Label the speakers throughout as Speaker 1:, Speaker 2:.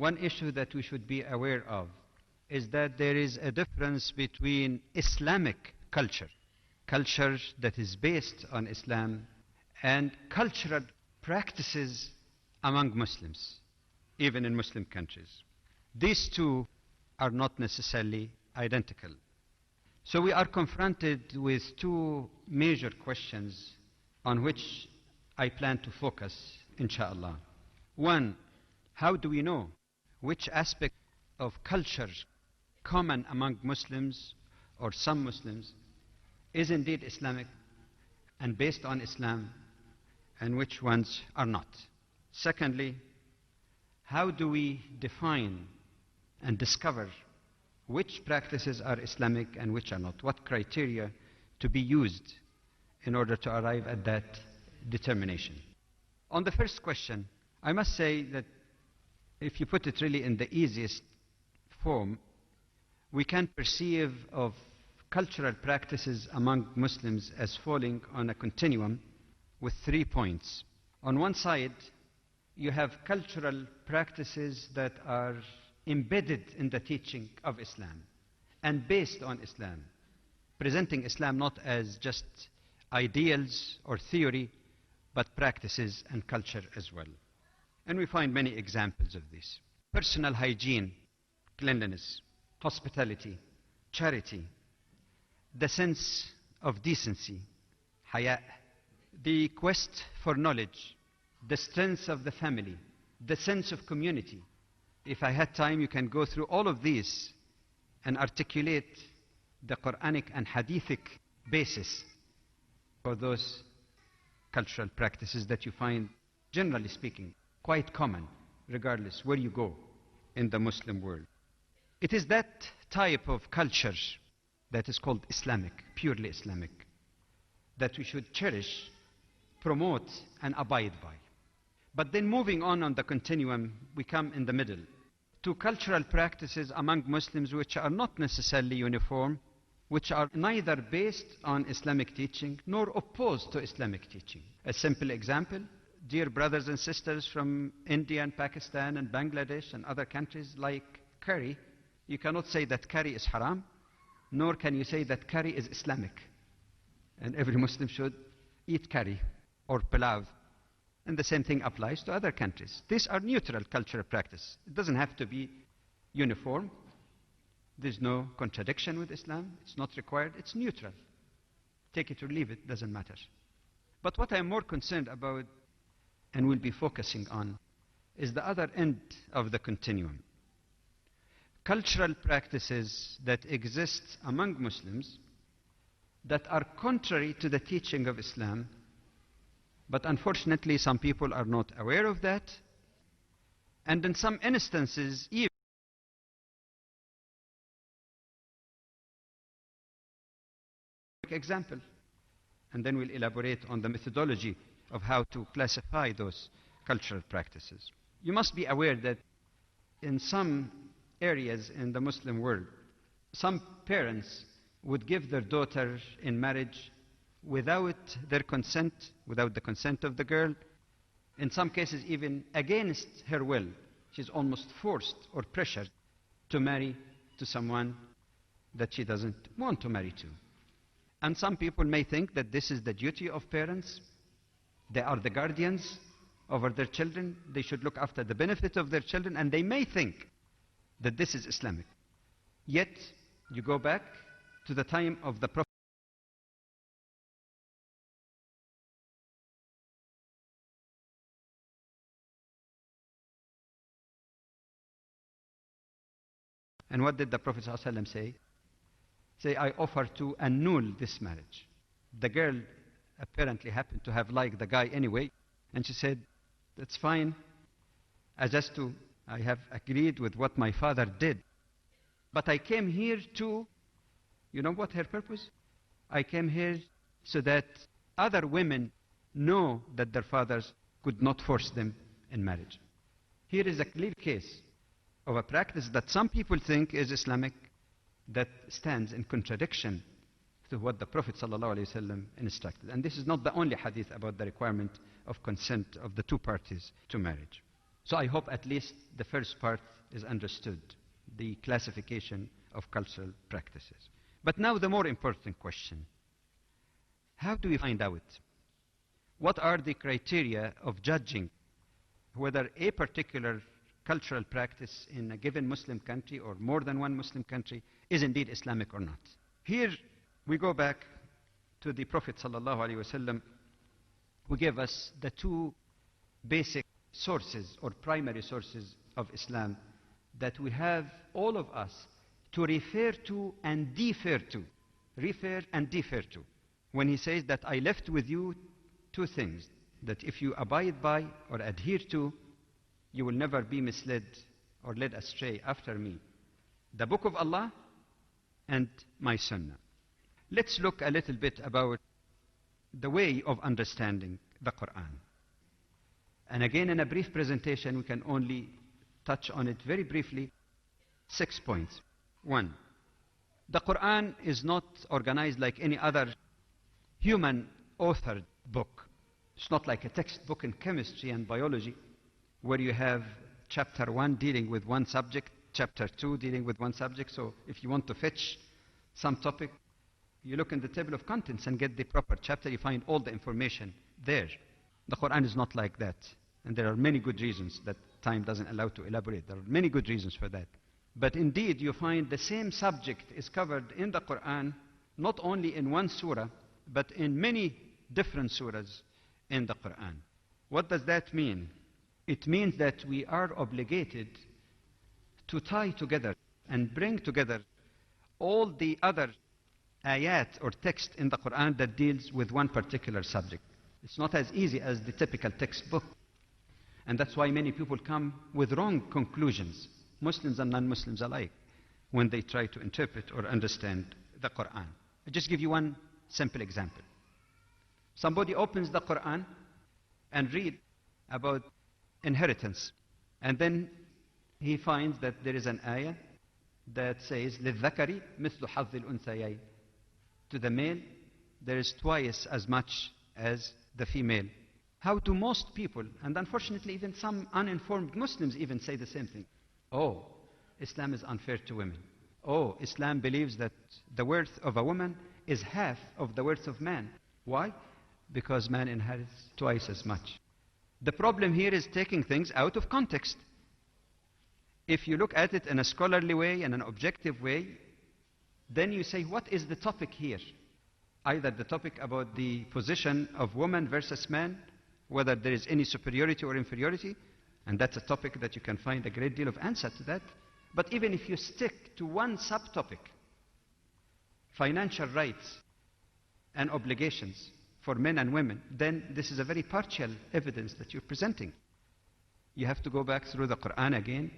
Speaker 1: one issue that we should be aware of is that there is a difference between Islamic culture, culture that is based on Islam, and cultural practices among Muslims, even in Muslim countries. These two are not necessarily identical. So we are confronted with two major questions on which I plan to focus, inshallah. One, how do we know which aspect of culture common among Muslims or some Muslims is indeed Islamic and based on Islam, and which ones are not? Secondly, how do we define and discover which practices are Islamic and which are not? What criteria to be used in order to arrive at that determination? On the first question, I must say that if you put it really in the easiest form, we can perceive of cultural practices among Muslims as falling on a continuum with 3 points. On one side, you have cultural practices that are embedded in the teaching of Islam and based on Islam, presenting Islam not as just ideals or theory, but practices and culture as well. And we find many examples of this. Personal hygiene, cleanliness, hospitality, charity, the sense of decency, haya, the quest for knowledge, the strength of the family, the sense of community. If I had time, you can go through all of these and articulate the Quranic and Hadithic basis for those cultural practices that you find, generally speaking, quite common, regardless where you go in the Muslim world. It is that type of culture that is called Islamic, purely Islamic, that we should cherish, promote, and abide by. But then moving on the continuum, we come in the middle to cultural practices among Muslims which are not necessarily uniform, which are neither based on Islamic teaching nor opposed to Islamic teaching. A simple example, dear brothers and sisters from India and Pakistan and Bangladesh and other countries, like curry, you cannot say that curry is haram, nor can you say that curry is Islamic. And every Muslim should eat curry or pilav. And the same thing applies to other countries. These are neutral cultural practices. It doesn't have to be uniform. There's no contradiction with Islam. It's not required. It's neutral. Take it or leave it, doesn't matter. But what I'm more concerned about, and will be focusing on, is the other end of the continuum. Cultural practices that exist among Muslims that are contrary to the teaching of Islam, but unfortunately some people are not aware of that, and in some instances even example, and then we'll elaborate on the methodology of how to classify those cultural practices. You must be aware that in some areas in the Muslim world, some parents would give their daughter in marriage without their consent, without the consent of the girl, in some cases even against her will. She's almost forced or pressured to marry to someone that she doesn't want to marry to. And some people may think that this is the duty of parents. They are the guardians over their children. They should look after the benefit of their children, and they may think that this is Islamic. Yet, you go back to the time of the Prophet and what did the Prophet ﷺ say? Say, I offer to annul this marriage. The girl apparently happened to have liked the guy anyway, and she said, that's fine. I have agreed with what my father did. But I came here to, you know what her purpose? I came here so that other women know that their fathers could not force them in marriage. Here is a clear case of a practice that some people think is Islamic, that stands in contradiction to what the Prophet ﷺ instructed. And this is not the only hadith about the requirement of consent of the two parties to marriage. So I hope at least the first part is understood, the classification of cultural practices. But now the more important question: how do we find out? What are the criteria of judging whether a particular cultural practice in a given Muslim country or more than one Muslim country is indeed Islamic or not? Here we go back to the Prophet ﷺ, who gave us the two basic sources or primary sources of Islam that we have, all of us, to refer to and defer to. Refer and defer to. When he says that I left with you two things, that if you abide by or adhere to, you will never be misled or led astray after me. The Book of Allah and my Sunnah. Let's look a little bit about the way of understanding the Quran. And again, in a brief presentation, we can only touch on it very briefly. 6 points. 1, the Quran is not organized like any other human-authored book. It's not like a textbook in chemistry and biology, where you have chapter 1 dealing with one subject, chapter 2 dealing with one subject. So if you want to fetch some topic, you look in the table of contents and get the proper chapter. You find all the information there. The Quran is not like that. And there are many good reasons that time doesn't allow to elaborate. There are many good reasons for that. But indeed, you find the same subject is covered in the Quran, not only in one surah, but in many different surahs in the Quran. What does that mean? It means that we are obligated to tie together and bring together all the other ayat or text in the Quran that deals with one particular subject. It's not as easy as the typical textbook. And that's why many people come with wrong conclusions, Muslims and non-Muslims alike, when they try to interpret or understand the Quran. I'll just give you one simple example. Somebody opens the Quran and read about inheritance, and then he finds that there is an ayah that says, لِلذَّكَرِ مِثْلُ حَظِّ الْأُنْثَيَيْنِ. To the male, there is twice as much as the female. How do most people, and unfortunately even some uninformed Muslims even say the same thing? Oh, Islam is unfair to women. Oh, Islam believes that the worth of a woman is half of the worth of man. Why? Because man inherits twice as much. The problem here is taking things out of context. If you look at it in a scholarly way and an objective way, then you say, what is the topic here? Either the topic about the position of woman versus man, whether there is any superiority or inferiority, and that's a topic that you can find a great deal of answer to that. But even if you stick to one subtopic, financial rights and obligations for men and women, then this is a very partial evidence that you're presenting. You have to go back through the Quran again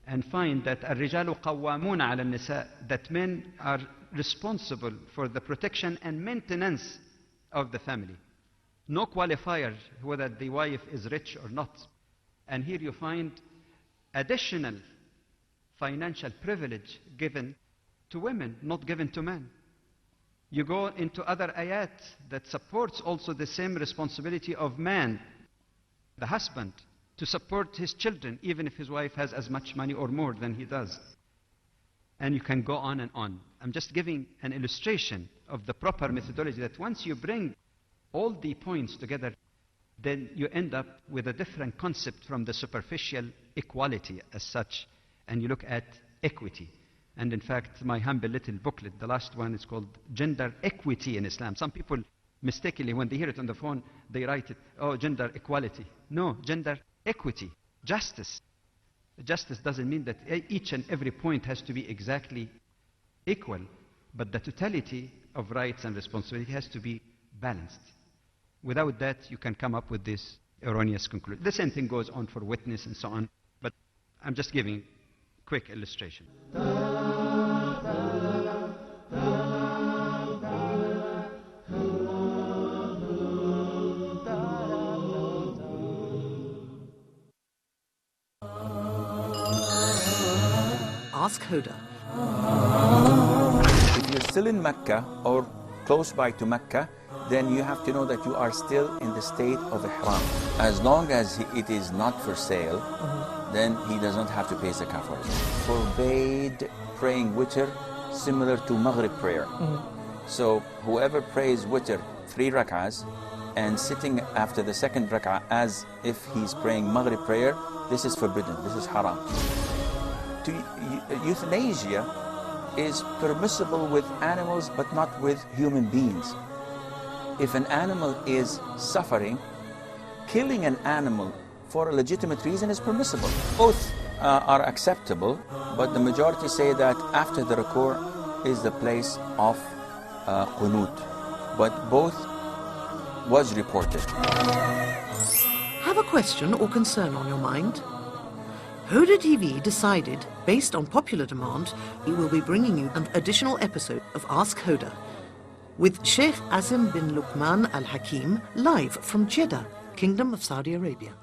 Speaker 1: and find that الرجال قوامون على النساء, that men are responsible for the protection and maintenance of the family. No qualifier whether the wife is rich or not. And here you find additional financial privilege given to women, not given to men. You go into other ayat that supports also the same responsibility of man, the husband, to support his children, even if his wife has as much money or more than he does. And you can go on and on. I'm just giving an illustration of the proper methodology, that once you bring all the points together, then you end up with a different concept from the superficial equality as such, and you look at equity. And in fact, my humble little booklet, the last one, is called Gender Equity in Islam. Some people mistakenly, when they hear it on the phone, they write it, oh, gender equality. No, gender equity, justice. Justice doesn't mean that each and every point has to be exactly equal, but the totality of rights and responsibility has to be balanced. Without that, you can come up with this erroneous conclusion. The same thing goes on for witness and so on, but I'm just giving quick illustration.
Speaker 2: Ask Huda.
Speaker 3: If you're still in Mecca or close by to Mecca, then you have to know that you are still in the state of ihram. As long as it is not for sale, then he does not have to pay zakah for it. Forbade praying witr similar to maghrib prayer. So whoever prays witr 3 rak'ahs and sitting after the second rak'ah as if he's praying maghrib prayer, this is forbidden, this is haram. Euthanasia is permissible with animals but not with human beings. If an animal is suffering, killing an animal for a legitimate reason is permissible. Both are acceptable, but the majority say that after the ruku' is the place of qunut. But both was reported.
Speaker 2: Have a question or concern on your mind? Hoda TV decided, based on popular demand, we will be bringing you an additional episode of Ask Hoda with Sheikh Azim bin Luqman Al Hakim live from Jeddah, Kingdom of Saudi Arabia.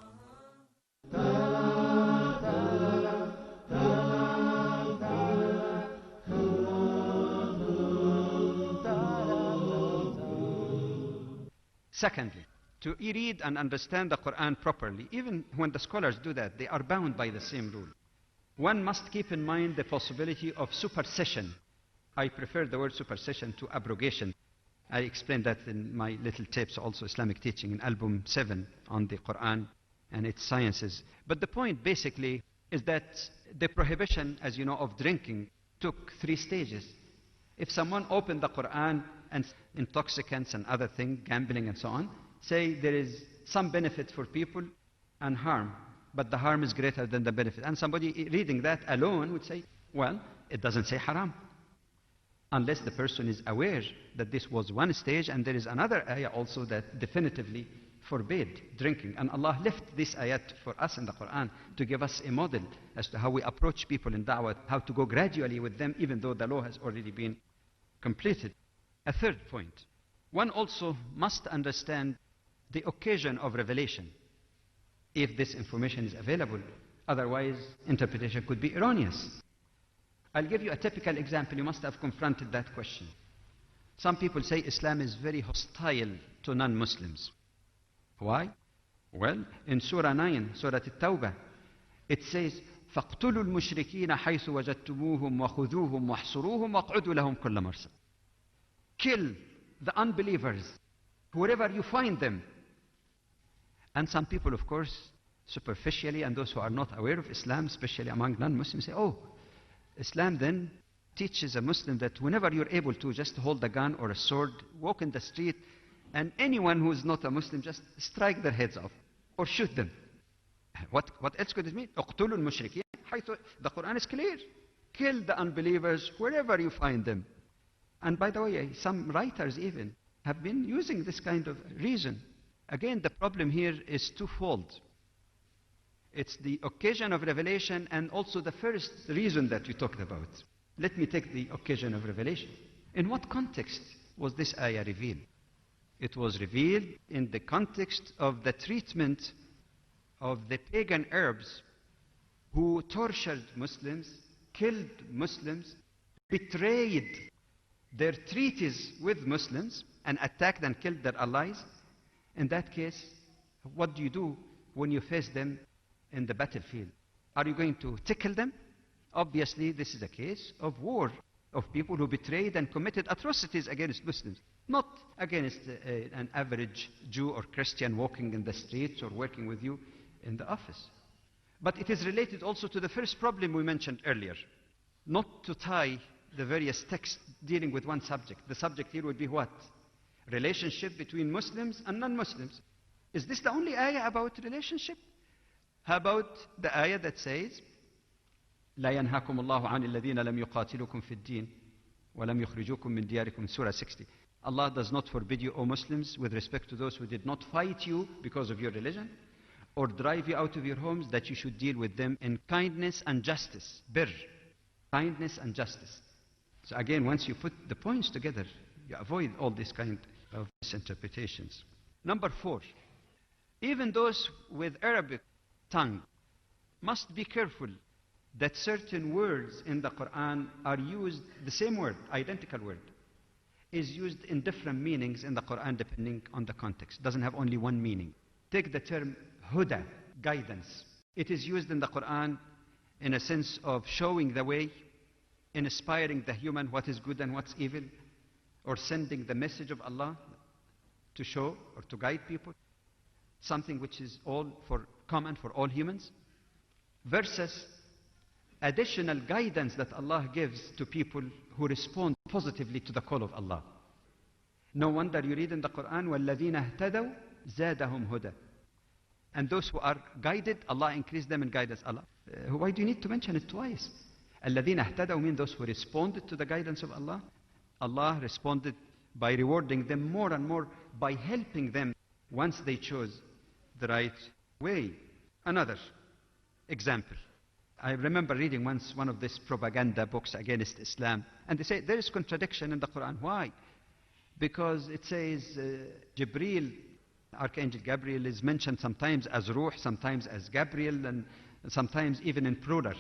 Speaker 1: Secondly, to read and understand the Quran properly, even when the scholars do that, they are bound by the same rule. One must keep in mind the possibility of supersession. I prefer the word supersession to abrogation. I explained that in my little tapes, also Islamic teaching in album 7 on the Quran and its sciences. But the point basically is that the prohibition, as you know, of drinking took 3 stages. If someone opened the Quran and intoxicants and other things, gambling and so on, say there is some benefit for people and harm, but the harm is greater than the benefit. And somebody reading that alone would say, well, it doesn't say haram. Unless the person is aware that this was one stage and there is another ayah also that definitively forbade drinking. And Allah left this ayat for us in the Quran to give us a model as to how we approach people in da'wah, how to go gradually with them even though the law has already been completed. A third point, one also must understand the occasion of revelation if this information is available. Otherwise, interpretation could be erroneous. I'll give you a typical example. You must have confronted that question. Some people say Islam is very hostile to non-Muslims. Why? Well, in Surah 9, Surah At-Tawbah, it says, فَاقْتُلُوا الْمُشْرِكِينَ حَيْثُ وَجَدْتُمُوهُمْ وَخُذُوهُمْ وَاحْصُرُوهُمْ وَاقْعُدُوا لَهُمْ كُلَّ مَرْصَدٍ. Kill the unbelievers, wherever you find them. And some people, of course, superficially, and those who are not aware of Islam, especially among non-Muslims, say, oh, Islam then teaches a Muslim that whenever you're able to, just hold a gun or a sword, walk in the street, and anyone who is not a Muslim, just strike their heads off or shoot them. What else could it mean? اقتلوا المشركين حيث. The Quran is clear. Kill the unbelievers wherever you find them. And by the way, some writers even have been using this kind of reason. Again, the problem here is twofold. It's the occasion of revelation and also the first reason that you talked about. Let me take the occasion of revelation. In what context was this ayah revealed? It was revealed in the context of the treatment of the pagan Arabs who tortured Muslims, killed Muslims, betrayed their treaties with Muslims, and attacked and killed their allies. In that case, what do you do when you face them in the battlefield? Are you going to tickle them? Obviously, this is a case of war, of people who betrayed and committed atrocities against Muslims, not against an average Jew or Christian walking in the streets or working with you in the office. But it is related also to the first problem we mentioned earlier, not to tie the various texts dealing with one subject. The subject here would be what? Relationship between Muslims and non-Muslims. Is this the only ayah about relationship? How about the ayah that says, لا ينهاكم الله عن الذين لم يقاتلوكم في الدين ولم يخرجوكم من دياركم, Surah 60. Allah does not forbid you, O Muslims, with respect to those who did not fight you because of your religion or drive you out of your homes, that you should deal with them in kindness and justice. Bir, kindness and justice. So again, once you put the points together, you avoid all this kind of misinterpretations. Number 4, even those with Arabic tongue must be careful that certain words in the Quran are used, the same word, identical word, is used in different meanings in the Quran depending on the context. It doesn't have only one meaning. Take the term huda, guidance. It is used in the Quran in a sense of showing the way, inspiring the human what is good and what's evil, or sending the message of Allah to show or to guide people, something which is all for common for all humans, versus additional guidance that Allah gives to people who respond positively to the call of Allah. No wonder you read in the Quran, وَالَّذِينَ اهْتَدَوْا زَادَهُمْ هُدًى. And those who are guided, Allah increased them in guidance. Allah, why do you need to mention it twice? الَّذِينَ اهْتَدَوْا mean those who responded to the guidance of Allah. Allah responded by rewarding them more and more, by helping them once they chose the right way. Another example. I remember reading once one of these propaganda books against Islam, and they say there is contradiction in the Quran. Why? Because it says Jibreel, Archangel Gabriel, is mentioned sometimes as Ruh, sometimes as Gabriel, and sometimes even in plural.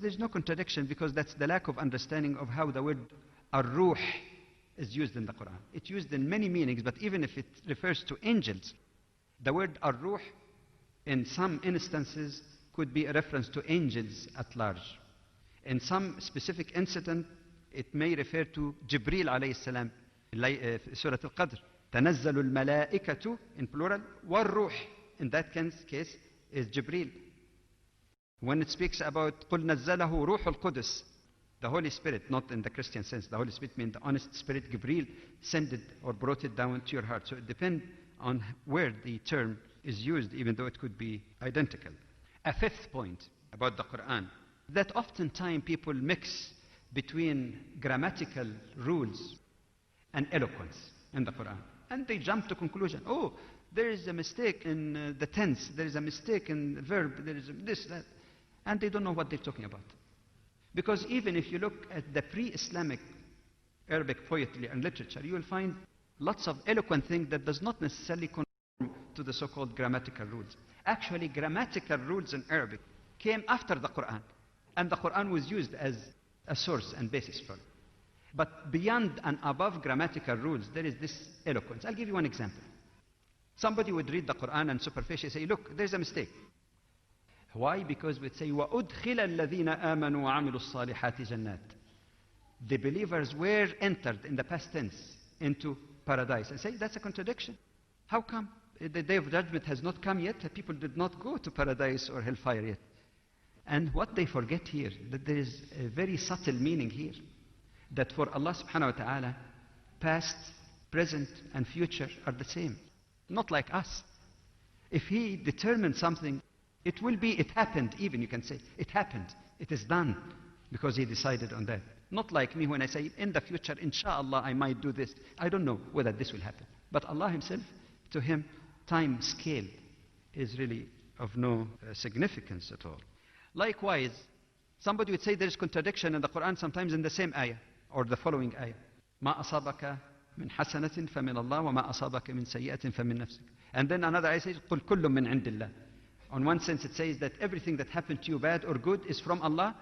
Speaker 1: There's no contradiction, because that's the lack of understanding of how the word Ar-Ruh is used in the Quran. It's used in many meanings, but even if it refers to angels, the word Ar-Ruh in some instances could be a reference to angels at large. In some specific incident, it may refer to Jibreel alayhi salam, Surah Al-Qadr. تنزل الملائكة in plural, والروح in that case is Jibreel. When it speaks about قل نزله روح القدس, the Holy Spirit, not in the Christian sense, the Holy Spirit means the honest Spirit, Jibreel, sent it or brought it down to your heart. So it depends on where the term is used, even though it could be identical. A fifth point about the Quran, that oftentimes people mix between grammatical rules and eloquence in the Quran. And they jump to conclusion. Oh, there is a mistake in the tense, there is a mistake in the verb, there is this, that. And they don't know what they're talking about. Because even if you look at the pre-Islamic Arabic poetry and literature, you will find lots of eloquent things that does not necessarily conform to the so-called grammatical rules. Actually, grammatical rules in Arabic came after the Quran, and the Quran was used as a source and basis for it. But beyond and above grammatical rules, there is this eloquence. I'll give you one example. Somebody would read the Quran and superficially say, look, there's a mistake. Why? Because we'd say, وَأُدْخِلَ الَّذِينَ آمَنُوا وَعَمِلُوا الصَّالِحَاتِ جَنَّاتٍ. The believers were entered in the past tense into paradise. And say, that's a contradiction. How come? The day of judgment has not come yet. People did not go to paradise or hellfire yet. And what they forget here, that there is a very subtle meaning here. That for Allah subhanahu wa ta'ala, past, present, and future are the same. Not like us. If He determined something, it will be, it happened even, you can say. It happened. It is done. Because He decided on that. Not like me when I say, in the future, inshallah, I might do this. I don't know whether this will happen. But Allah Himself, to Him, time scale is really of no significance at all. Likewise, somebody would say there is contradiction in the Quran sometimes in the same ayah. Or the following ayah. ما أصابك من حسنة فمن الله وما أصابك من سيئة فمن نفسك. And then another ayah says, قل كل من عند الله. On one sense it says that everything that happened to you, bad or good, is from Allah.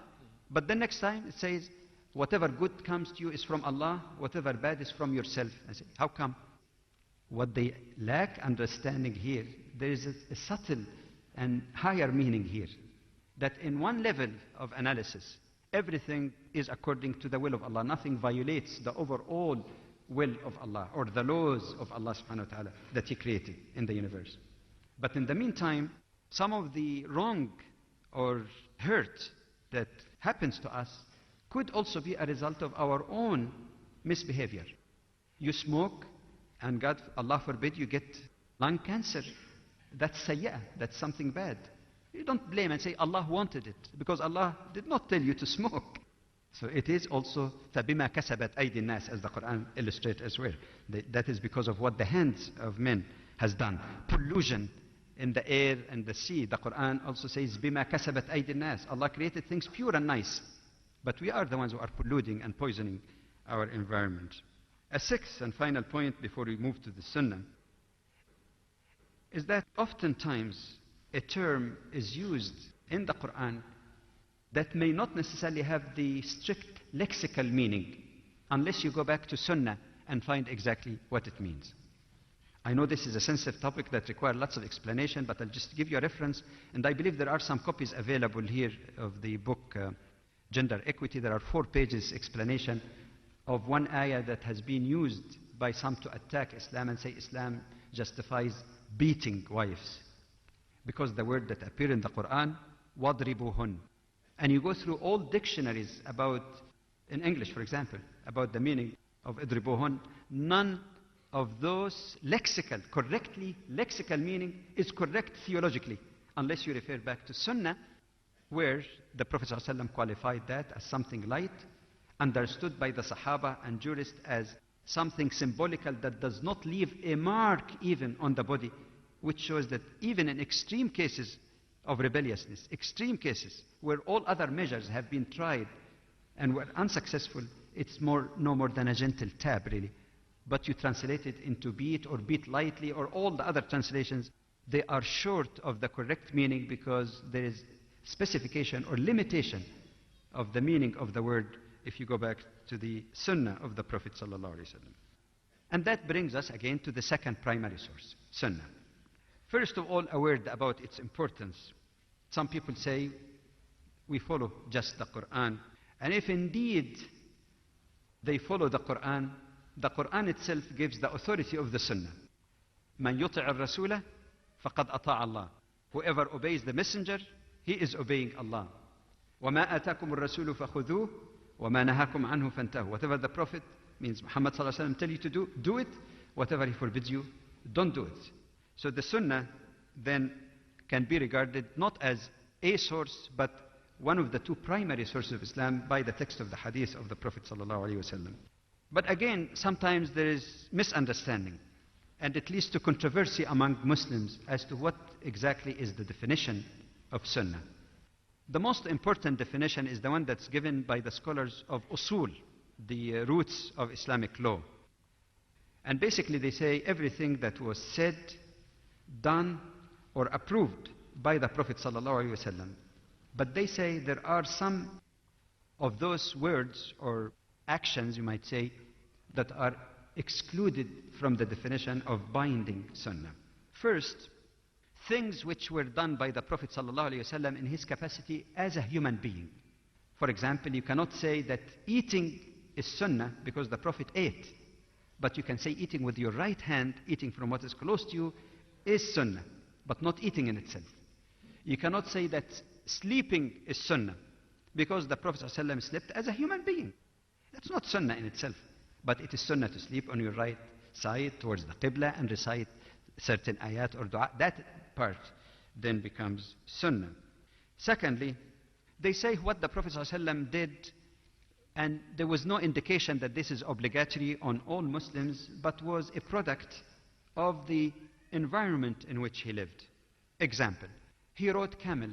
Speaker 1: But the next time it says, whatever good comes to you is from Allah, whatever bad is from yourself. I say, how come? What they lack understanding here, there is a subtle and higher meaning here. That in one level of analysis, everything is according to the will of Allah. Nothing violates the overall will of Allah or the laws of Allah subhanahu wa ta'ala that He created in the universe. But in the meantime, some of the wrong or hurt that happens to us could also be a result of our own misbehavior. You smoke, and Allah forbid, you get lung cancer. That's sayyah, that's something bad. You don't blame and say Allah wanted it, because Allah did not tell you to smoke. So it is also فَبِمَا كَسَبَتْ أَيْدِي النَّاسِ, as the Quran illustrates as well. That is because of what the hands of men has done. Pollution in the air and the sea. The Quran also says بِمَا كَسَبَتْ أَيْدِي النَّاسِ. Allah created things pure and nice. But we are the ones who are polluting and poisoning our environment. A sixth and final point before we move to the Sunnah is that oftentimes a term is used in the Quran that may not necessarily have the strict lexical meaning. unless you go back to Sunnah and find exactly what it means. I know this is a sensitive topic that requires lots of explanation, but I'll just give you a reference. And I believe there are some copies available here of the book Gender Equity. There are 4 pages explanation of one ayah that has been used by some to attack Islam and say Islam justifies beating wives. Because the word that appears in the Quran, وَضْرِبُهُنْ. And you go through all dictionaries about, in English for example, about the meaning of idribuhun, none of those lexical meaning is correct theologically, unless you refer back to Sunnah, where the Prophet ﷺ qualified that as something light, understood by the Sahaba and jurists as something symbolical that does not leave a mark even on the body, which shows that even in extreme cases of rebelliousness, extreme cases where all other measures have been tried and were unsuccessful, it's no more than a gentle tap, really. But you translate it into beat or beat lightly or all the other translations, they are short of the correct meaning because there is specification or limitation of the meaning of the word if you go back to the Sunnah of the Prophet ﷺ. And that brings us again to the second primary source, Sunnah. First of all, a word about its importance. Some people say we follow just the Quran. And if indeed they follow the Quran itself gives the authority of the Sunnah. مَنْ يُطِعِ الرَّسُولَ فَقَدْ أَطَاعَ اللَّهِ. Whoever obeys the messenger, he is obeying Allah. وَمَا آتَاكُمُ الرَّسُولُ فَخُذُوهُ وَمَا نَهَاكُمْ عَنْهُ فَانْتَهُوا. Whatever the Prophet, means Muhammad ﷺ, tell you to do, do it. Whatever he forbids you, don't do it. So the Sunnah then can be regarded not as a source, but one of the 2 primary sources of Islam by the text of the hadith of the Prophet ﷺ. But again, sometimes there is misunderstanding, and it leads to controversy among Muslims as to what exactly is the definition of Sunnah. The most important definition is the one that's given by the scholars of usul, the roots of Islamic law. And basically they say everything that was said, done, or approved by the Prophet ﷺ. But they say there are some of those words or actions, you might say, that are excluded from the definition of binding Sunnah. First, things which were done by the Prophet ﷺ in his capacity as a human being. For example, you cannot say that eating is Sunnah because the Prophet ate, but you can say eating with your right hand, eating from what is close to you, is Sunnah, but not eating in itself. You cannot say that sleeping is Sunnah because the Prophet ﷺ slept as a human being. That's not Sunnah in itself, but it is Sunnah to sleep on your right side towards the Qibla and recite certain ayat or dua. That part then becomes Sunnah. Secondly, they say what the Prophet ﷺ did, and there was no indication that this is obligatory on all Muslims, but was a product of the environment in which he lived. Example, he rode camel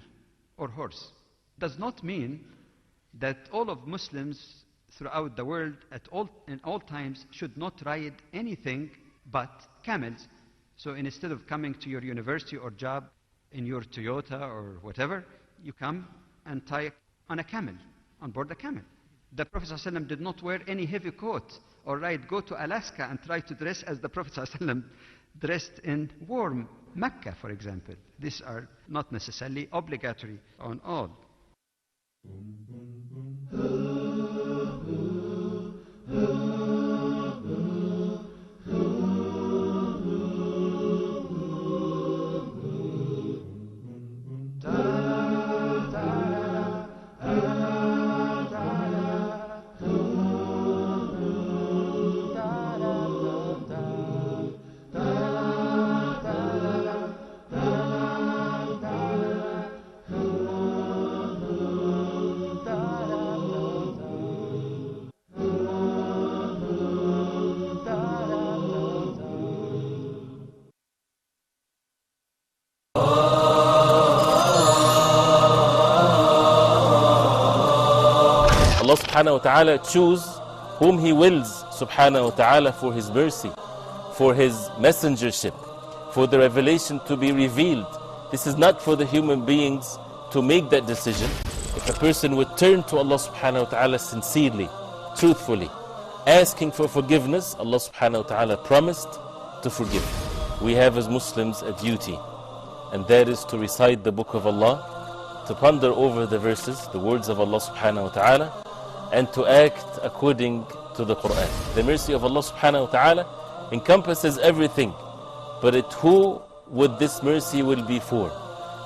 Speaker 1: or horse. Does not mean that all of Muslims throughout the world in all times should not ride anything but camels. So instead of coming to your university or job in your Toyota or whatever, you come and tie on a camel, on board a camel. The Prophet ﷺ did not wear any heavy coat or go to Alaska and try to dress as the Prophet ﷺ dressed in warm Mecca, for example. These are not necessarily obligatory on all.
Speaker 4: Allah subhanahu wa ta'ala choose whom He wills subhanahu wa ta'ala for His mercy, for His messengership, for the revelation to be revealed. This is not for the human beings to make that decision. If a person would turn to Allah subhanahu wa ta'ala sincerely, truthfully, asking for forgiveness, Allah subhanahu wa ta'ala promised to forgive. We have as Muslims a duty, and that is to recite the book of Allah, to ponder over the verses, the words of Allah subhanahu wa ta'ala, and to act according to the Quran. The mercy of Allah subhanahu wa ta'ala encompasses everything, but who would this mercy will be for?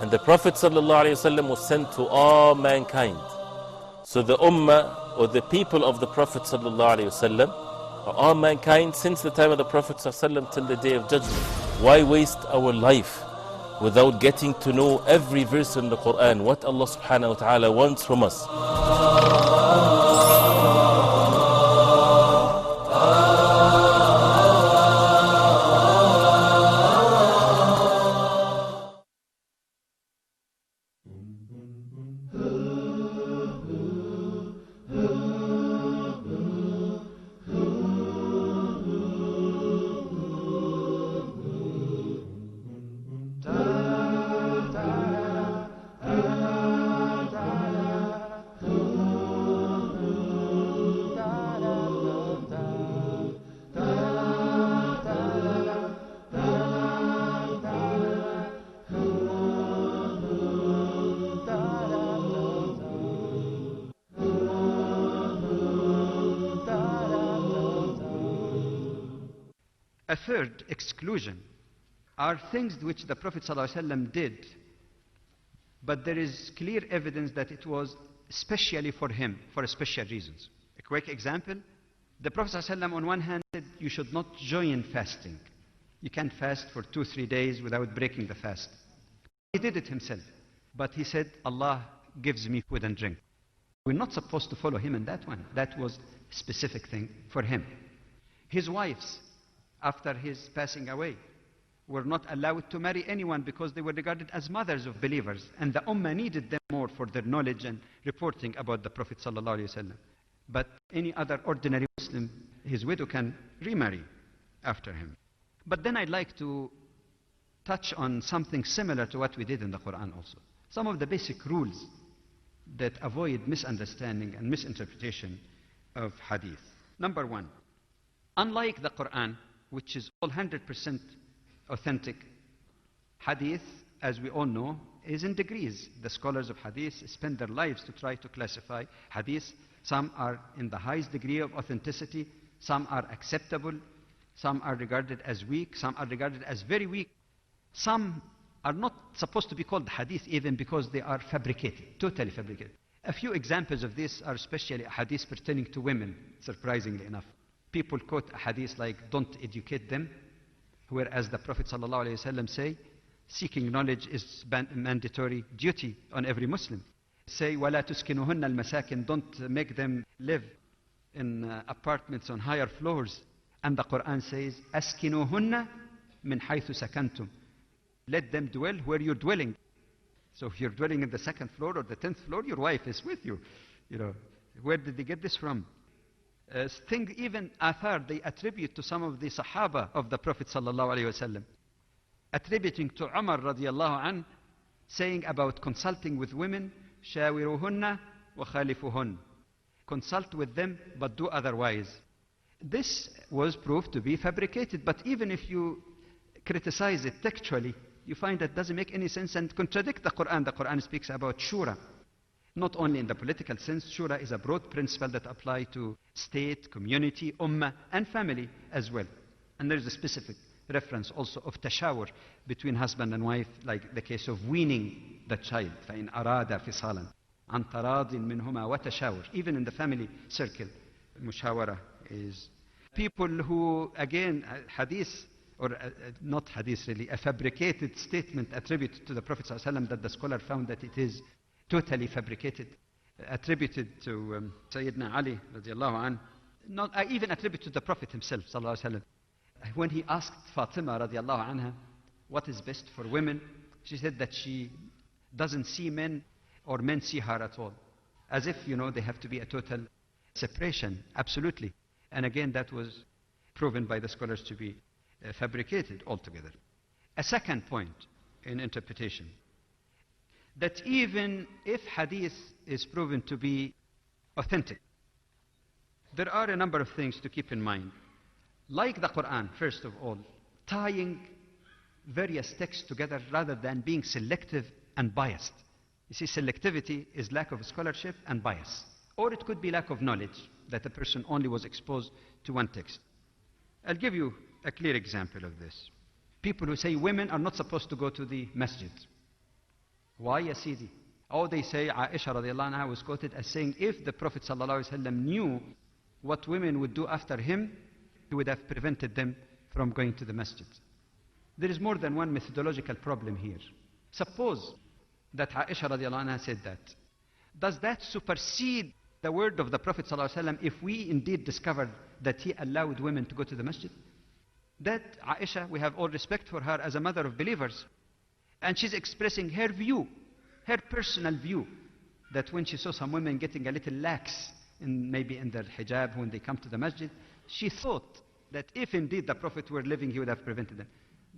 Speaker 4: And the Prophet sallallahu alaihi wasallam was sent to all mankind. So the ummah, or the people of the Prophet sallallahu alaihi wasallam, are all mankind since the time of the Prophet sallallahu alaihi wasallam till the day of judgment. Why waste our life without getting to know every verse in the Quran, what Allah subhanahu wa ta'ala wants from us?
Speaker 1: A third exclusion are things which the Prophet ﷺ did, but there is clear evidence that it was specially for him, for special reasons. A quick example, the Prophet ﷺ on one hand said you should not join fasting. You can't fast for 2-3 days without breaking the fast. He did it himself, but he said, Allah gives me food and drink. We're not supposed to follow him in that one. That was a specific thing for him. His wives, after his passing away, were not allowed to marry anyone because they were regarded as mothers of believers, and the ummah needed them more for their knowledge and reporting about the Prophet ﷺ. But any other ordinary Muslim, his widow can remarry after him. But then I'd like to touch on something similar to what we did in the Quran also. Some of the basic rules that avoid misunderstanding and misinterpretation of hadith. Number one, unlike the Quran, which is all 100% authentic, hadith, as we all know, is in degrees. The scholars of hadith spend their lives to try to classify hadith. Some are in the highest degree of authenticity, some are acceptable, some are regarded as weak, some are regarded as very weak. Some are not supposed to be called hadith even because they are fabricated, totally fabricated. A few examples of this are especially hadith pertaining to women, surprisingly enough. People quote a hadith like, don't educate them, whereas the Prophet ﷺ say, seeking knowledge is mandatory duty on every Muslim. Say, وَلَا تُسْكِنُهُنَّ الْمَسَاكِنِ, don't make them live in apartments on higher floors. And the Quran says, أَسْكِنُهُنَّ مِنْ حَيْثُ سَكَنْتُمْ, let them dwell where you're dwelling. So if you're dwelling in the 2nd floor or the 10th floor, your wife is with you. You know, where did they get this from? Thing even athar they attribute to some of the Sahaba of the Prophet sallallahu alaihi wasallam, attributing to Umar radiallahu an, saying about consulting with women, shawiruhunna wa khalifuhun, consult with them but do otherwise. This was proved to be fabricated, but even if you criticize it textually, you find that doesn't make any sense and contradict the Quran. The Quran speaks about shura. Not only in the political sense, shura is a broad principle that applies to state, community, ummah, and family as well. And there is a specific reference also of tashawur between husband and wife, like the case of weaning the child. فَإِنْ أَرَادَ فِصَالًا عَنْ تَرَاضٍ مِّنْهُمَا وَتَشَاوُرٍ. Even in the family circle, mushawara is. People who, again, hadith, or not hadith really, a fabricated statement attributed to the Prophet ﷺ that the scholar found that it is totally fabricated, attributed to Sayyidina Ali radiallahu anh, not even attributed to the Prophet himself sallallahu alaihi wasallam. When he asked Fatima radiallahu anha what is best for women, she said that she doesn't see men or men see her at all, as if, you know, they have to be a total separation, absolutely. And again, that was proven by the scholars to be fabricated altogether. A second point in interpretation, that even if hadith is proven to be authentic, There are a number of things to keep in mind. Like the Quran, first of all, tying various texts together rather than being selective and biased. You see, selectivity is lack of scholarship and bias. Or it could be lack of knowledge, that a person only was exposed to one text. I'll give you a clear example of this. People who say women are not supposed to go to the masjid. Why, ya Sidi? Oh, they say Aisha radiallahu anha was quoted as saying, if the Prophet sallallahu alaihi wasallam knew what women would do after him, he would have prevented them from going to the masjid. There is more than one methodological problem here. Suppose that Aisha radiallahu anha said that. Does that supersede the word of the Prophet sallallahu alaihi wasallam if we indeed discovered that he allowed women to go to the masjid? That Aisha, we have all respect for her as a mother of believers. And she's expressing her view, her personal view, that when she saw some women getting a little lax, maybe in their hijab when they come to the masjid, she thought that if indeed the Prophet were living, he would have prevented them.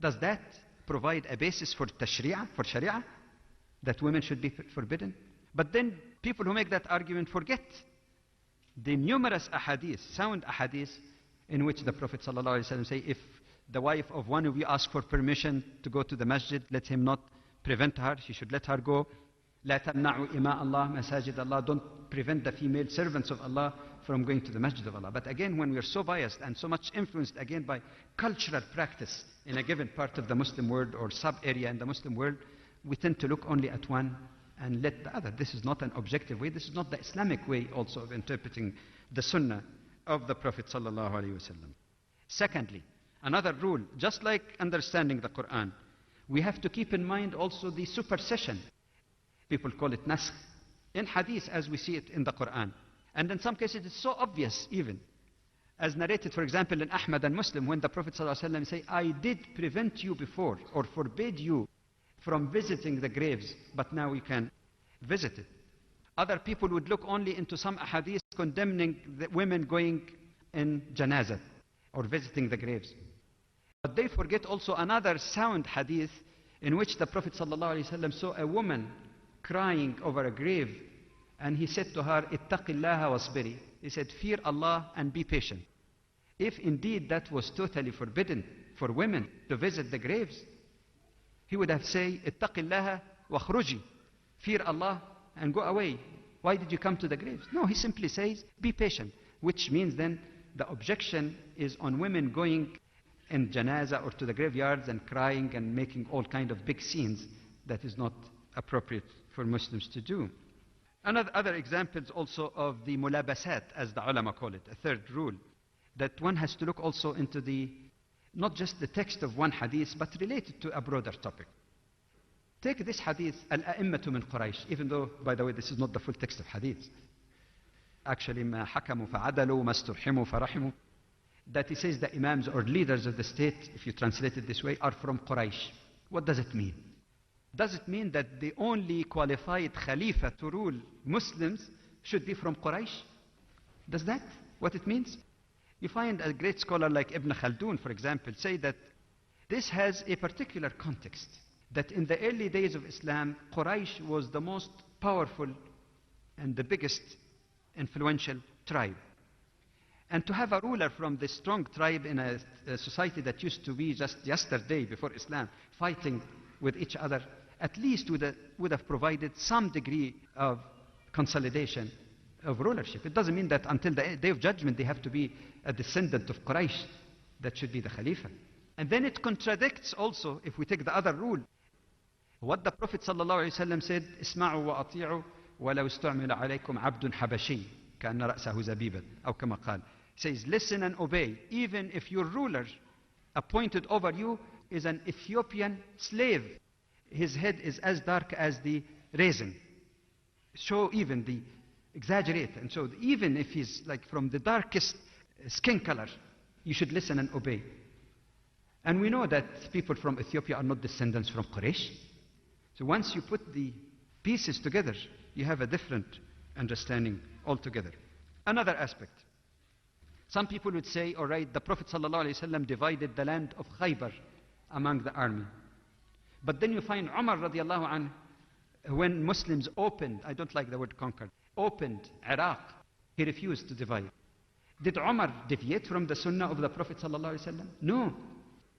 Speaker 1: Does that provide a basis for tashri'ah, for sharia, that women should be forbidden? But then people who make that argument forget the numerous ahadith, sound ahadith, in which the Prophet ﷺ say, if the wife of one of you asks for permission to go to the masjid, let him not prevent her, she should let her go. لا تمنعوا إماء الله مساجد Allah. Don't prevent the female servants of Allah from going to the masjid of Allah. But again, when we are so biased and so much influenced again by cultural practice in a given part of the Muslim world or sub-area in the Muslim world, we tend to look only at one and let the other. This is not an objective way. This is not the Islamic way also of interpreting the Sunnah of the Prophet sallallahu alaihi wasallam. Secondly, another rule, just like understanding the Quran, we have to keep in mind also the supersession. People call it naskh in hadith as we see it in the Quran. And in some cases it's so obvious even. As narrated, for example, in Ahmad and Muslim, when the Prophet ﷺ say, I did prevent you before or forbid you from visiting the graves, but now you can visit it. Other people would look only into some ahadith condemning the women going in janazah or visiting the graves. But they forget also another sound hadith in which the Prophet ﷺ saw a woman crying over a grave, and he said to her, ittaqillaha wasbiri. He said, fear Allah and be patient. If indeed that was totally forbidden for women to visit the graves, he would have said, ittaqillaha wakhruji. Fear Allah and go away. Why did you come to the graves? No, he simply says, be patient. Which means then the objection is on women going in janazah or to the graveyards and crying and making all kind of big scenes. That is not appropriate for Muslims to do. Other examples also of the mulabasat, as the ulama call it, a third rule, that one has to look also into not just the text of one hadith, but related to a broader topic. Take this hadith, al-a'immatu min Quraysh, even though, by the way, this is not the full text of hadith. Actually, ma hakamu fa'adalu, ma sturhimu farahimu. That he says the imams or leaders of the state, if you translate it this way, are from Quraysh. What does it mean? Does it mean that the only qualified Khalifa to rule Muslims should be from Quraysh? Does that what it means? You find a great scholar like Ibn Khaldun, for example, say that this has a particular context. That in the early days of Islam, Quraysh was the most powerful and the biggest influential tribe. And to have a ruler from this strong tribe in a society that used to be just yesterday before Islam, fighting with each other, at least would have provided some degree of consolidation of rulership. It doesn't mean that until the day of judgment they have to be a descendant of Quraysh that should be the Khalifa. And then it contradicts also, if we take the other rule, what the Prophet ﷺ said, اسمعوا وأطيعوا ولو استعمل عليكم عبد حبشي كأن رأسه زبيبا أو كما قال. Says, listen and obey, even if your ruler appointed over you is an Ethiopian slave. His head is as dark as the raisin. So even the exaggerate. And so even if he's like from the darkest skin color, you should listen and obey. And we know that people from Ethiopia are not descendants from Quraysh. So once you put the pieces together, you have a different understanding altogether. Another aspect. Some people would say, all right, the Prophet ﷺ divided the land of Khaybar among the army. But then you find Umar radiallahu anhu, when Muslims opened, I don't like the word conquered, opened Iraq, he refused to divide. Did Umar deviate from the sunnah of the Prophet sallallahu alaihi wasallam? No.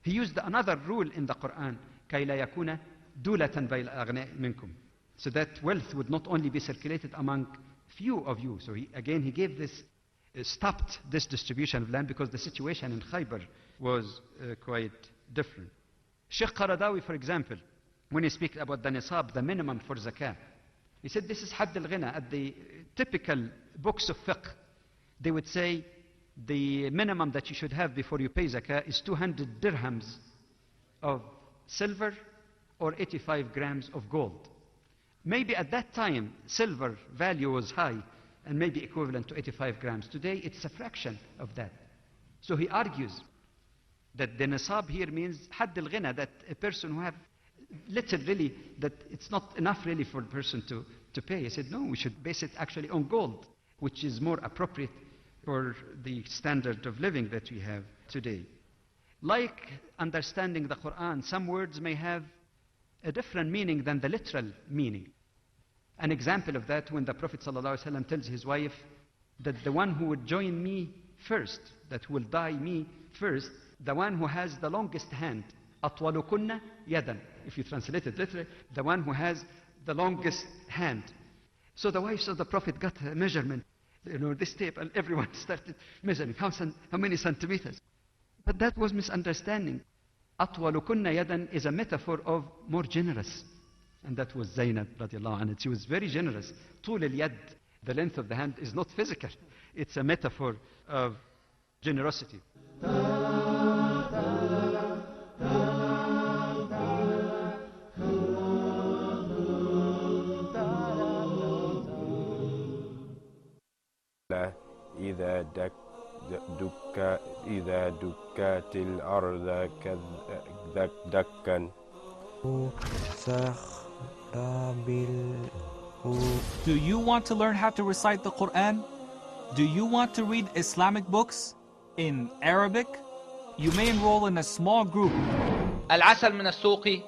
Speaker 1: He used another rule in the Quran, كَيْ لَا يَكُونَ دُولَةً بَيْنَ الْأَغْنِيَاءِ مِنْكُمْ, so that wealth would not only be circulated among few of you. So he gave this, stopped this distribution of land because the situation in Khaybar was quite different. Sheikh Qaradawi, for example, when he speaks about the nisab, the minimum for zakah, he said this is hadd al-ghina. At the typical books of fiqh, they would say the minimum that you should have before you pay zakah is 200 dirhams of silver or 85 grams of gold. Maybe at that time, silver value was high and maybe equivalent to 85 grams. Today, it's a fraction of that. So he argues that the nisab here means hadd al-ghina, that a person who have little really, that it's not enough really for a person to pay. He said, no, we should base it actually on gold, which is more appropriate for the standard of living that we have today. Like understanding the Quran, some words may have a different meaning than the literal meaning. An example of that, when the Prophet ﷺ tells his wife that the one who would join me first, that will die me first, the one who has the longest hand, أطولكن يدا. If you translate it literally, the one who has the longest hand. So the wives of the Prophet got a measurement, this tape, and everyone started measuring how many centimeters. But that was misunderstanding. أطولكن يدا is a metaphor of more generous. And that was Zainab radiallahu anha. She was very generous. طول اليد, the length of the hand, is not physical. It's a metaphor of generosity.
Speaker 5: إذا دكت الأرض دكا.
Speaker 6: Do you want to learn how to recite the Quran? Do you want to read Islamic books in Arabic? You may enroll in a small group.
Speaker 7: العسل من السوق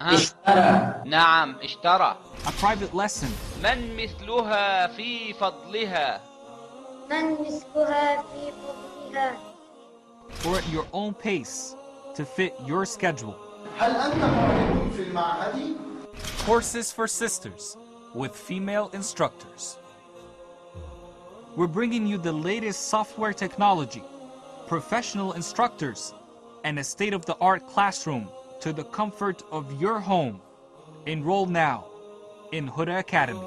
Speaker 7: اشترى. نعم اشترى.
Speaker 6: A private lesson.
Speaker 7: من مثلها في فضلها.
Speaker 8: من مثلها في فضلها.
Speaker 6: Or at your own pace to fit your schedule.
Speaker 9: هل أنت معجب في المعهد؟
Speaker 6: Courses for sisters with female instructors. We're bringing you the latest software technology, professional instructors, and a state-of-the-art classroom to the comfort of your home. Enroll now in Huda Academy.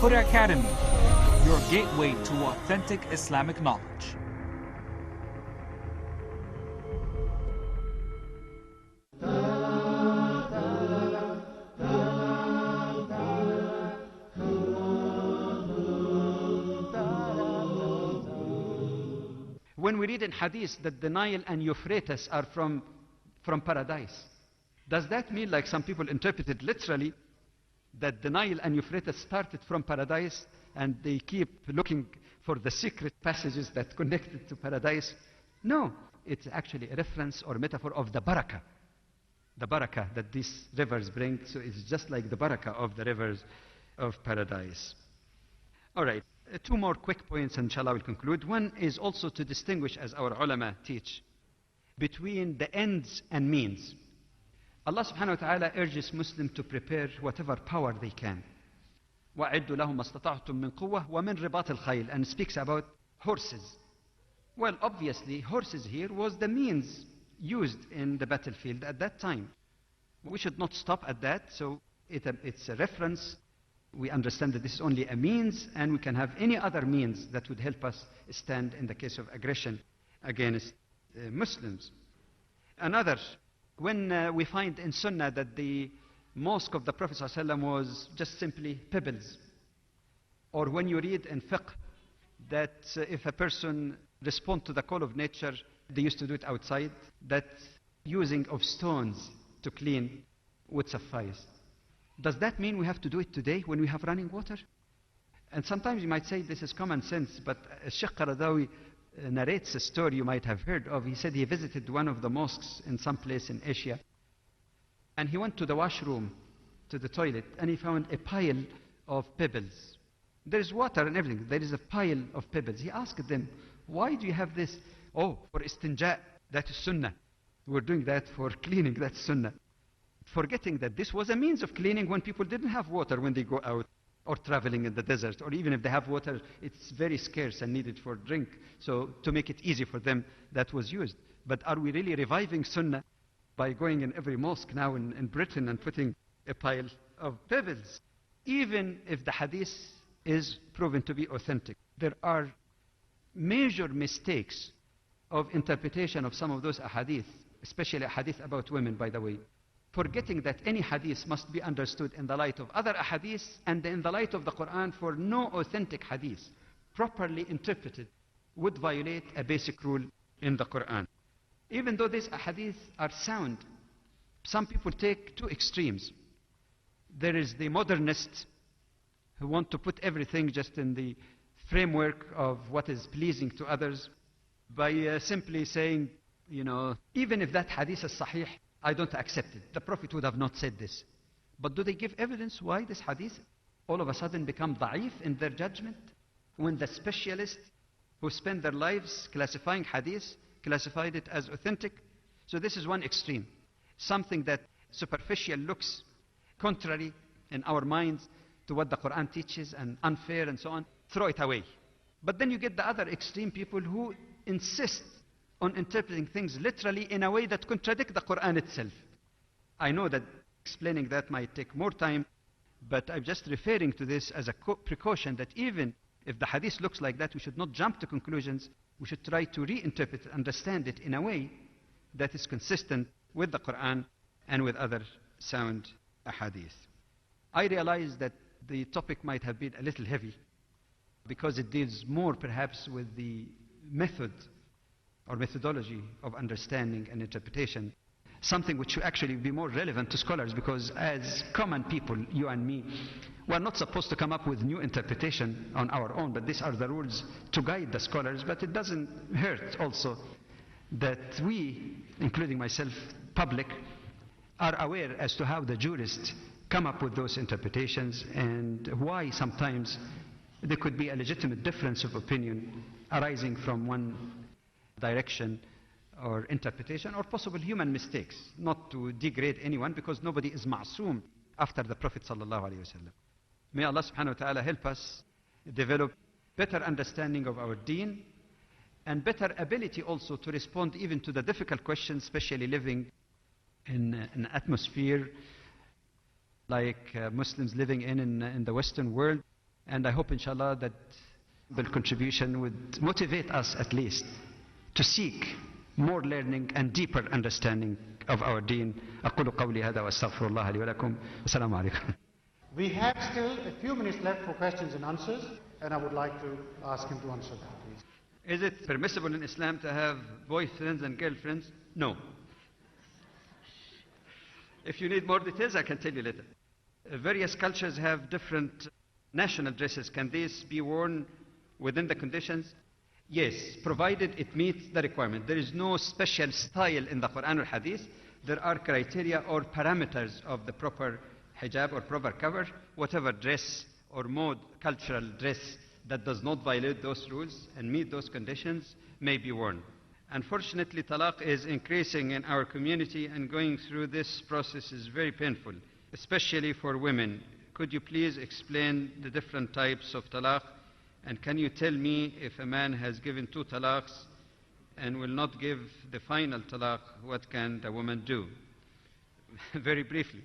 Speaker 6: Huda Academy, your gateway to authentic Islamic knowledge.
Speaker 1: When we read in Hadith that the Nile and Euphrates are from paradise, does that mean, like some people interpret it literally, that the Nile and Euphrates started from paradise and they keep looking for the secret passages that connected to paradise? No, it's actually a reference or metaphor of the barakah. The barakah that these rivers bring, so it's just like the barakah of the rivers of paradise. All right, two more quick points, inshallah, we'll conclude. One is also to distinguish, as our ulama teach, between the ends and means. Allah subhanahu wa ta'ala urges Muslims to prepare whatever power they can. وَأَعِدُّوا لَهُمْ مَا اسْتَطَعْتُم مِّن قُوَّةٍ وَمِن رِبَاطِ الْخَيْلِ, and speaks about horses. Well, obviously, horses here was the means used in the battlefield at that time. We should not stop at that, so it's a reference. We understand that this is only a means, and we can have any other means that would help us stand in the case of aggression against Muslims. Another, when we find in Sunnah that the mosque of the Prophet ﷺ was just simply pebbles, or when you read in fiqh that if a person responds to the call of nature, they used to do it outside, that using of stones to clean would suffice. Does that mean we have to do it today when we have running water? And sometimes you might say this is common sense, but Sheikh Qaradawi narrates a story you might have heard of. He said he visited one of the mosques in some place in Asia, and he went to the washroom to the toilet and he found a pile of pebbles. There is water and everything. There is a pile of pebbles. He asked them, why do you have this? Oh, for istinja, that is sunnah. We're doing that for cleaning, that's sunnah. Forgetting that this was a means of cleaning when people didn't have water when they go out or traveling in the desert, or even if they have water, it's very scarce and needed for drink. So to make it easy for them, that was used. But are we really reviving sunnah by going in every mosque now in Britain and putting a pile of pebbles? Even if the hadith is proven to be authentic, there are major mistakes of interpretation of some of those ahadith, especially hadith about women, by the way, forgetting that any hadith must be understood in the light of other ahadith and in the light of the Quran, for no authentic hadith properly interpreted would violate a basic rule in the Quran. Even though these ahadith are sound, some people take two extremes. There is the modernists who want to put everything just in the framework of what is pleasing to others by simply saying, even if that hadith is sahih, I don't accept it. The Prophet would have not said this. But do they give evidence why this hadith all of a sudden become da'if in their judgment? When the specialists who spend their lives classifying hadith classified it as authentic? So this is one extreme. Something that superficial looks contrary in our minds to what the Quran teaches and unfair and so on, throw it away. But then you get the other extreme people who insist on interpreting things literally in a way that contradict the Quran itself. I know that explaining that might take more time, but I'm just referring to this as a precaution that even if the hadith looks like that, we should not jump to conclusions. We should try to reinterpret, understand it in a way that is consistent with the Quran and with other sound ahadith. I realize that the topic might have been a little heavy because it deals more perhaps with the method or methodology of understanding and interpretation, something which should actually be more relevant to scholars, because as common people, you and me, we're not supposed to come up with new interpretation on our own, but these are the rules to guide the scholars. But it doesn't hurt also that we, including myself, public, are aware as to how the jurists come up with those interpretations and why sometimes there could be a legitimate difference of opinion arising from one direction or interpretation, or possible human mistakes, not to degrade anyone, because nobody is ma'soom after the Prophet sallallahu alaihi wasallam. May Allah subhanahu wa ta'ala help us develop better understanding of our deen and better ability also to respond even to the difficult questions, especially living in an atmosphere like Muslims living in the Western world. And I hope inshallah that the contribution would motivate us at least to seek more learning and deeper understanding of our deen. أقول قولي هذا وأستغفر الله لي ولكم. السلام عليكم.
Speaker 9: We have still a few minutes left for questions and answers, and I would like to ask him to answer that, please.
Speaker 1: Is it permissible in Islam to have boyfriends and girlfriends? No. If you need more details, I can tell you later. Various cultures have different national dresses. Can these be worn within the conditions? Yes, provided it meets the requirement. There is no special style in the Quran or Hadith. There are criteria or parameters of the proper hijab or proper cover. Whatever dress or mode, cultural dress that does not violate those rules and meet those conditions may be worn. Unfortunately, talaq is increasing in our community, and going through this process is very painful, especially for women. Could you please explain the different types of talaq? And can you tell me if a man has given 2 talaqs and will not give the final talaq, what can the woman do? Very briefly.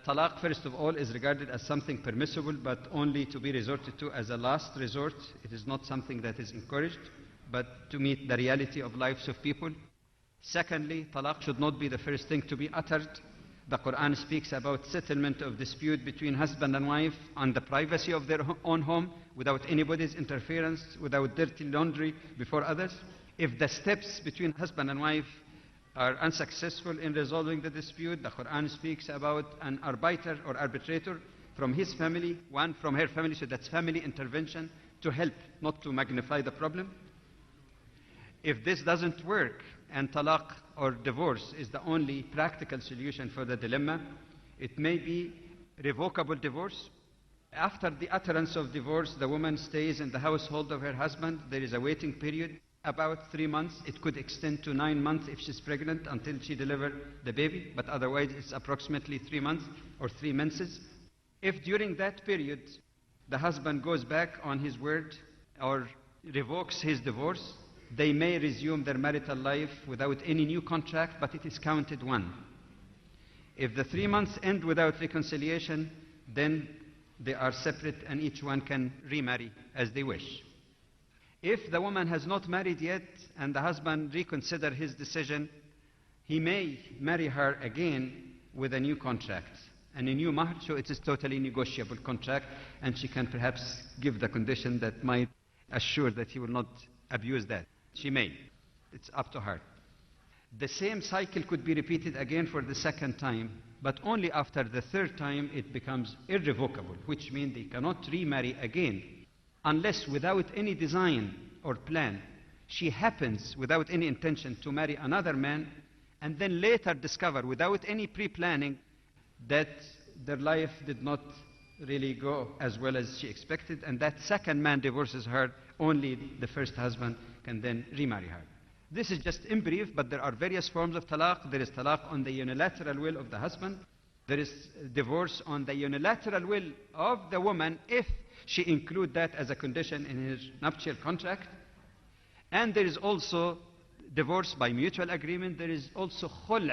Speaker 1: Talaq, first of all, is regarded as something permissible, but only to be resorted to as a last resort. It is not something that is encouraged, but to meet the reality of lives of people. Secondly, talaq should not be the first thing to be uttered. The Quran speaks about settlement of dispute between husband and wife on the privacy of their own home, without anybody's interference, without dirty laundry before others. If the steps between husband and wife are unsuccessful in resolving the dispute, the Quran speaks about an arbiter or arbitrator from his family, one from her family, so that's family intervention to help, not to magnify the problem. If this doesn't work and talaq or divorce is the only practical solution for the dilemma, It may be revocable divorce. After the utterance of divorce, the woman stays in the household of her husband. There is a waiting period, about 3 months. It could extend to 9 months if she's pregnant until she delivers the baby, but otherwise it's approximately 3 months or 3 menses. If during that period the husband goes back on his word or revokes his divorce, they may resume their marital life without any new contract, but it is counted one. If the 3 months end without reconciliation, then they are separate and each one can remarry as they wish. If the woman has not married yet and the husband reconsiders his decision, he may marry her again with a new contract and a new mahr, so it is totally negotiable contract, and she can perhaps give the condition that might assure that he will not abuse that. She may. It's up to her. The same cycle could be repeated again for the second time, but only after the third time it becomes irrevocable, which means they cannot remarry again unless, without any design or plan, she happens without any intention to marry another man and then later discover without any pre-planning that their life did not really go as well as she expected, and that second man divorces her. Only the first husband can then remarry her. This is just in brief, but there are various forms of talaq. There is talaq on the unilateral will of the husband. There is divorce on the unilateral will of the woman if she includes that as a condition in her nuptial contract. And there is also divorce by mutual agreement. There is also khul',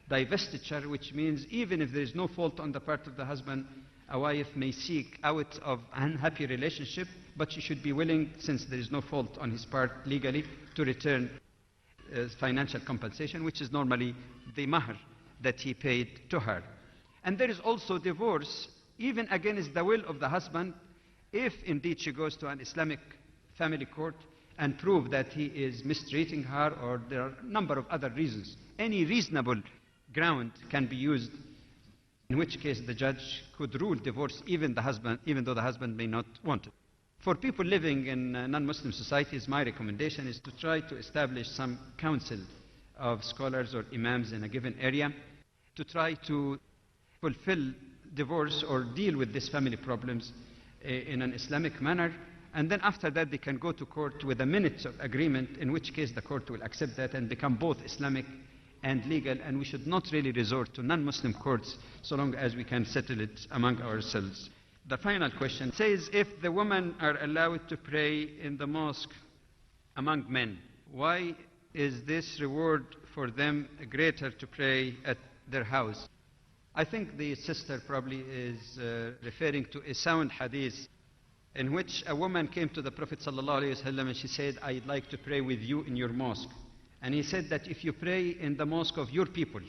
Speaker 1: divestiture, which means even if there is no fault on the part of the husband, a wife may seek out of an unhappy relationship, but she should be willing, since there is no fault on his part legally, to return financial compensation, which is normally the mahr that he paid to her. And there is also divorce, even against the will of the husband, if indeed she goes to an Islamic family court and prove that he is mistreating her, or there are a number of other reasons. Any reasonable ground can be used, in which case the judge could rule divorce even though the husband may not want it. For people living in non-Muslim societies, my recommendation is to try to establish some council of scholars or imams in a given area to try to fulfill divorce or deal with these family problems in an Islamic manner. And then after that, they can go to court with a minutes of agreement, in which case the court will accept that and become both Islamic and legal. And we should not really resort to non-Muslim courts so long as we can settle it among ourselves. The final question says, if the women are allowed to pray in the mosque among men, why is this reward for them greater to pray at their house? I think the sister probably is referring to a sound hadith in which a woman came to the Prophet ﷺ and she said, I'd like to pray with you in your mosque. And he said that if you pray in the mosque of your people,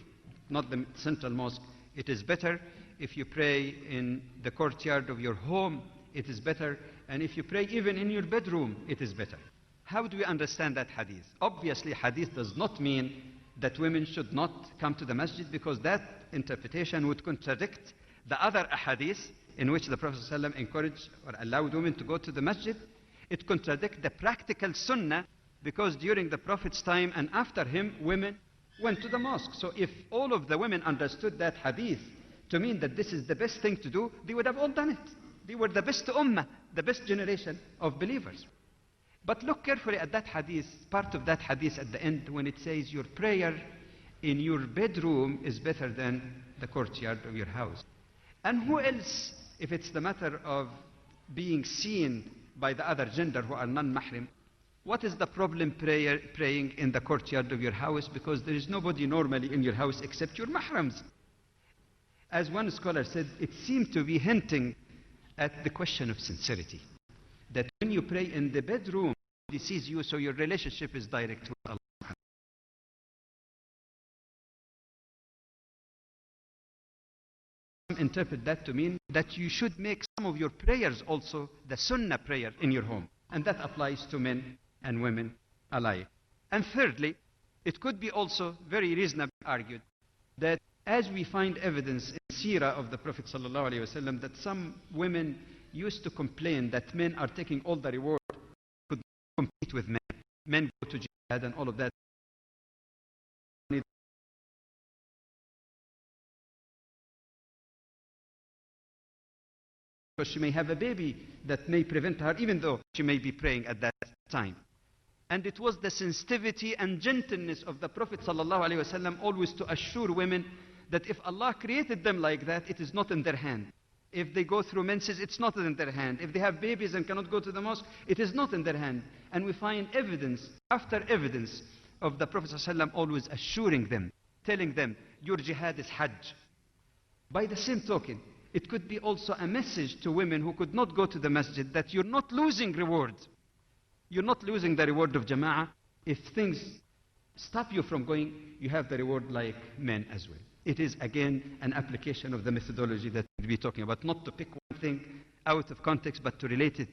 Speaker 1: not the central mosque, it is better. If you pray in the courtyard of your home, it is better. And if you pray even in your bedroom, it is better. How do we understand that hadith? Obviously, hadith does not mean that women should not come to the masjid, because that interpretation would contradict the other ahadith in which the Prophet ﷺ encouraged or allowed women to go to the masjid. It contradicts the practical sunnah, because during the Prophet's time and after him, women went to the mosque. So if all of the women understood that hadith to mean that this is the best thing to do, they would have all done it. They were the best ummah, the best generation of believers. But look carefully at that hadith, part of that hadith at the end, when it says your prayer in your bedroom is better than the courtyard of your house. And who else, if it's the matter of being seen by the other gender who are non-mahrim, what is the problem praying in the courtyard of your house? Because there is nobody normally in your house except your mahrams. As one scholar said, it seemed to be hinting at the question of sincerity. That when you pray in the bedroom, he sees you, so your relationship is direct with Allah. Interpret that to mean that you should make some of your prayers also the sunnah prayer in your home. And that applies to men and women alike. And thirdly, it could be also very reasonably argued that as we find evidence in Seerah of the Prophet ﷺ that some women used to complain that men are taking all the reward, could compete with men. Men go to jihad and all of that. because she may have a baby that may prevent her, even though she may be praying at that time. And it was the sensitivity and gentleness of the Prophet ﷺ always to assure women that if Allah created them like that, it is not in their hand. If they go through menses, it's not in their hand. If they have babies and cannot go to the mosque, it is not in their hand. And we find evidence after evidence of the Prophet ﷺ always assuring them, telling them, your jihad is hajj. By the same token, it could be also a message to women who could not go to the masjid that you're not losing reward. You're not losing the reward of jama'ah. If things stop you from going, you have the reward like men as well. It is again an application of the methodology that we'll be talking about, not to pick one thing out of context, but to relate it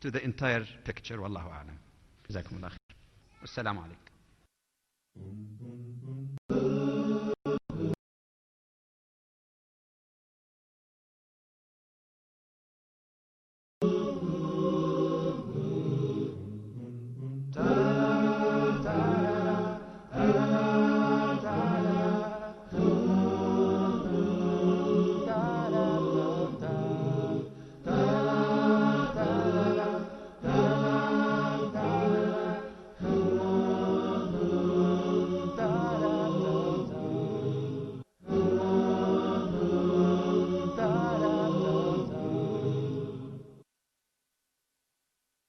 Speaker 1: to the entire picture. Wallahu a'lam. Jazakumullah khair. Wassalamu alaikum.